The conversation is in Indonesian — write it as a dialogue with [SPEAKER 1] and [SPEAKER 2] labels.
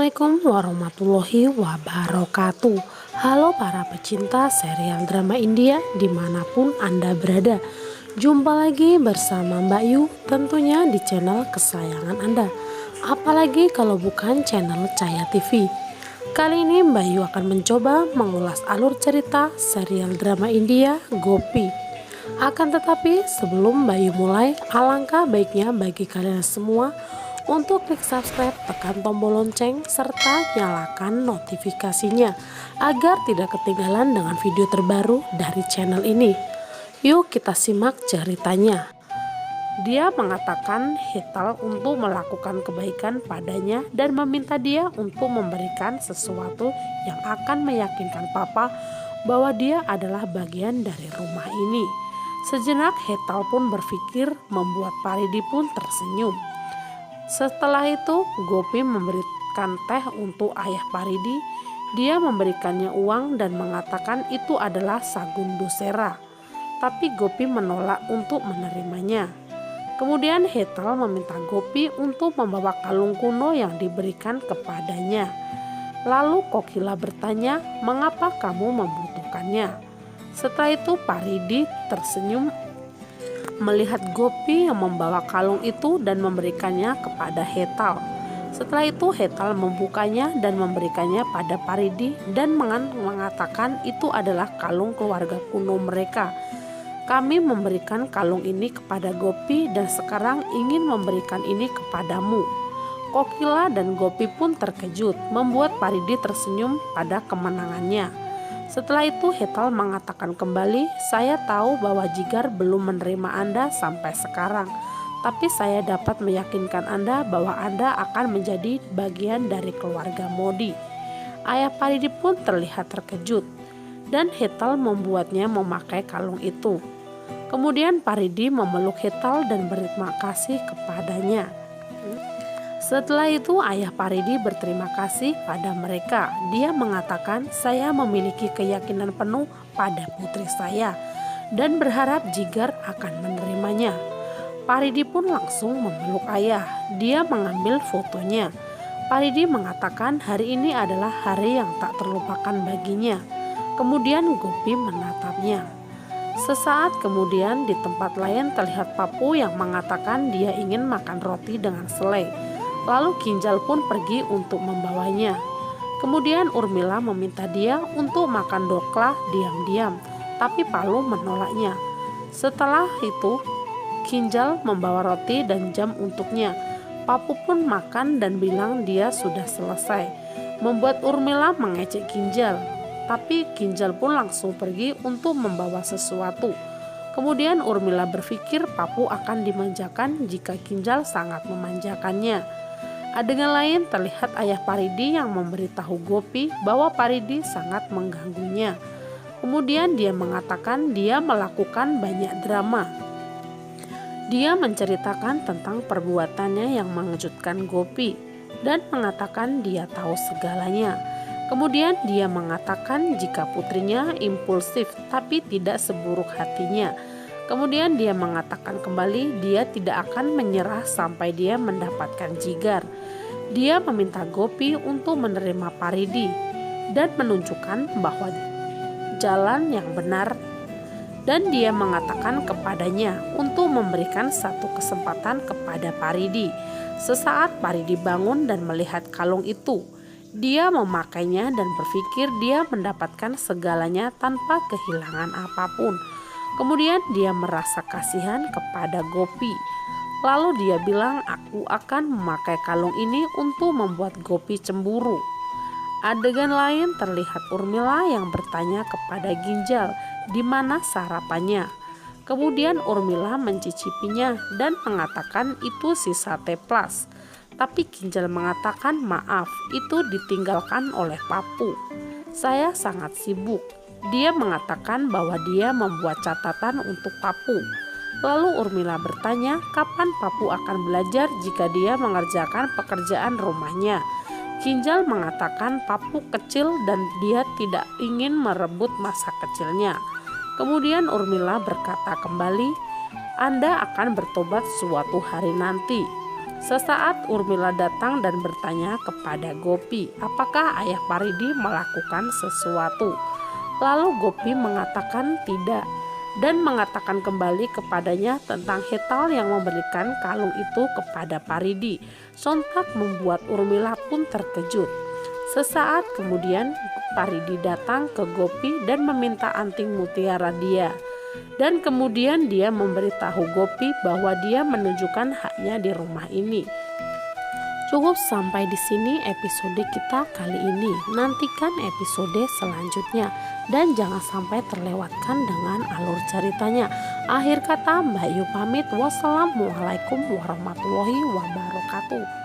[SPEAKER 1] Assalamualaikum warahmatullahi wabarakatuh. Halo para pecinta serial drama India dimanapun Anda berada. Jumpa lagi bersama Mbak Yu tentunya di channel kesayangan Anda. Apalagi kalau bukan channel Cahaya TV. Kali ini Mbak Yu akan mencoba mengulas alur cerita serial drama India Gopi. Akan tetapi sebelum Mbak Yu mulai, alangkah baiknya bagi kalian semua untuk klik subscribe, tekan tombol lonceng, serta nyalakan notifikasinya agar tidak ketinggalan dengan video terbaru dari channel ini. Yuk kita simak ceritanya. Dia mengatakan Hetal untuk melakukan kebaikan padanya dan meminta dia untuk memberikan sesuatu yang akan meyakinkan Papa bahwa dia adalah bagian dari rumah ini. Sejenak Hetal pun berpikir, membuat Paridi pun tersenyum. Setelah itu Gopi memberikan teh untuk ayah Paridi. Dia memberikannya uang dan mengatakan itu adalah sagun dosera. Tapi Gopi menolak untuk menerimanya. Kemudian Hetal meminta Gopi untuk membawa kalung kuno yang diberikan kepadanya. Lalu Kokila bertanya, "Mengapa kamu membutuhkannya?" Setelah itu Paridi tersenyum melihat Gopi yang membawa kalung itu dan memberikannya kepada Hetal. Setelah itu Hetal membukanya dan memberikannya pada Paridi dan mengatakan itu adalah kalung keluarga kuno mereka. "Kami memberikan kalung ini kepada Gopi dan sekarang ingin memberikan ini kepadamu." Kokila dan Gopi pun terkejut, membuat Paridi tersenyum pada kemenangannya. Setelah itu Hetal mengatakan kembali, "Saya tahu bahwa Jigar belum menerima Anda sampai sekarang. Tapi saya dapat meyakinkan Anda bahwa Anda akan menjadi bagian dari keluarga Modi." Ayah Paridi pun terlihat terkejut dan Hetal membuatnya memakai kalung itu. Kemudian Paridi memeluk Hetal dan berterima kasih kepadanya. Setelah itu ayah Paridi berterima kasih pada mereka. Dia mengatakan, "Saya memiliki keyakinan penuh pada putri saya dan berharap Jigar akan menerimanya." Paridi pun langsung memeluk ayah. Dia mengambil fotonya. Paridi mengatakan hari ini adalah hari yang tak terlupakan baginya. Kemudian Gopi menatapnya. Sesaat kemudian di tempat lain terlihat Papu yang mengatakan dia ingin makan roti dengan selai. Lalu Kinjal pun pergi untuk membawanya. Kemudian Urmila meminta dia untuk makan dokla diam-diam, tapi Palu menolaknya. Setelah itu Kinjal membawa roti dan jam untuknya. Papu pun makan dan bilang dia sudah selesai, membuat Urmila mengejek Kinjal. Tapi Kinjal pun langsung pergi untuk membawa sesuatu. Kemudian Urmila berpikir Papu akan dimanjakan jika Kinjal sangat memanjakannya. Adegan lain terlihat ayah Paridi yang memberitahu Gopi bahwa Paridi sangat mengganggunya. Kemudian dia mengatakan dia melakukan banyak drama. Dia menceritakan tentang perbuatannya yang mengejutkan Gopi dan mengatakan dia tahu segalanya. Kemudian dia mengatakan jika putrinya impulsif tapi tidak seburuk hatinya. Kemudian dia mengatakan kembali dia tidak akan menyerah sampai dia mendapatkan Jigar. Dia meminta Gopi untuk menerima Paridi dan menunjukkan bahwa jalan yang benar. Dan dia mengatakan kepadanya untuk memberikan satu kesempatan kepada Paridi. Sesaat Paridi bangun dan melihat kalung itu. Dia memakainya dan berpikir dia mendapatkan segalanya tanpa kehilangan apapun. Kemudian dia merasa kasihan kepada Gopi. Lalu dia bilang, "Aku akan memakai kalung ini untuk membuat Gopi cemburu." Adegan lain terlihat Urmila yang bertanya kepada Ginjal di mana sarapannya. Kemudian Urmila mencicipinya dan mengatakan itu sisa teplas. Tapi Ginjal mengatakan maaf, itu ditinggalkan oleh Papu. "Saya sangat sibuk." Dia mengatakan bahwa dia membuat catatan untuk Papu. Lalu Urmila bertanya kapan Papu akan belajar jika dia mengerjakan pekerjaan rumahnya. Kinjal mengatakan Papu kecil dan dia tidak ingin merebut masa kecilnya. Kemudian Urmila berkata kembali, "Anda akan bertobat suatu hari nanti." Sesaat Urmila datang dan bertanya kepada Gopi, apakah ayah Paridi melakukan sesuatu. Lalu Gopi mengatakan tidak dan mengatakan kembali kepadanya tentang Hetal yang memberikan kalung itu kepada Paridi. Sontak membuat Urmila pun terkejut. Sesaat kemudian Paridi datang ke Gopi dan meminta anting mutiara dia. Dan kemudian dia memberitahu Gopi bahwa dia menunjukkan haknya di rumah ini. Cukup sampai di sini episode kita kali ini. Nantikan episode selanjutnya dan jangan sampai terlewatkan dengan alur ceritanya. Akhir kata Mbak Yu pamit. Wassalamualaikum warahmatullahi wabarakatuh.